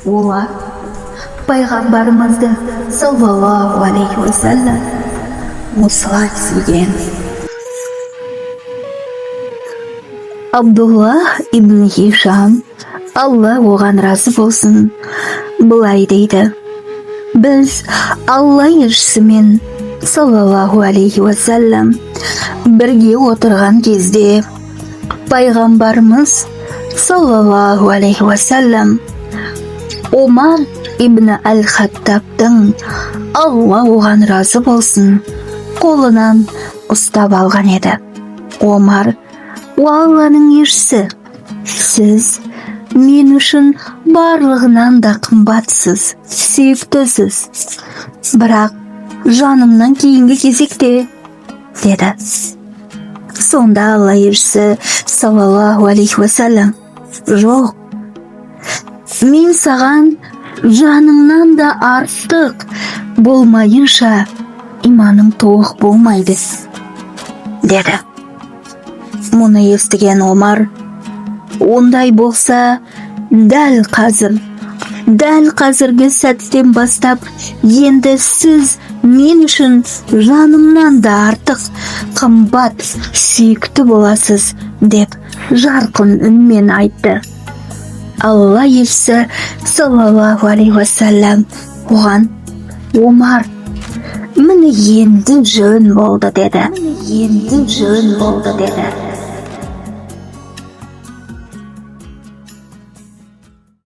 Олар пайғамбарымызды саллаллаху алейхи уассалам осылай сөйлеген. Абдуллах ибн Хишам, Алла оған разы болсын, былай дейді: біз Алла елшісімен саллаллаху алейхи уассалам бірге отырған кезде пайғамбарымыз саллаллаху алейхи уассалам Омар ибн Аль-Хаттабтың, Алла оған разы болсын, қолынан ұстап алған еді. Омар: «О Алланың елшісі, сіз мен үшін барлығынан да қымбатсыз, сүйіктісіз, бірақ жанымнан кейінгі кезекте», деді. Сонда Алла елшісі саллаллаху алейхи уассалам: «Жоқ, мен саған жаныңнан да артық болмайынша иманың толық болмайды», деді. Мұны естіген Омар: «Ондай болса, дәл қазіргі сәттен бастап енді сіз мен үшін жанымнан да артық қымбат сүйікті боласыз», деп жарқын үнмен айтты. Алла елшісі саллаллаху алейхи уассалам оған: «Омар, міне енді жөн болды», деді.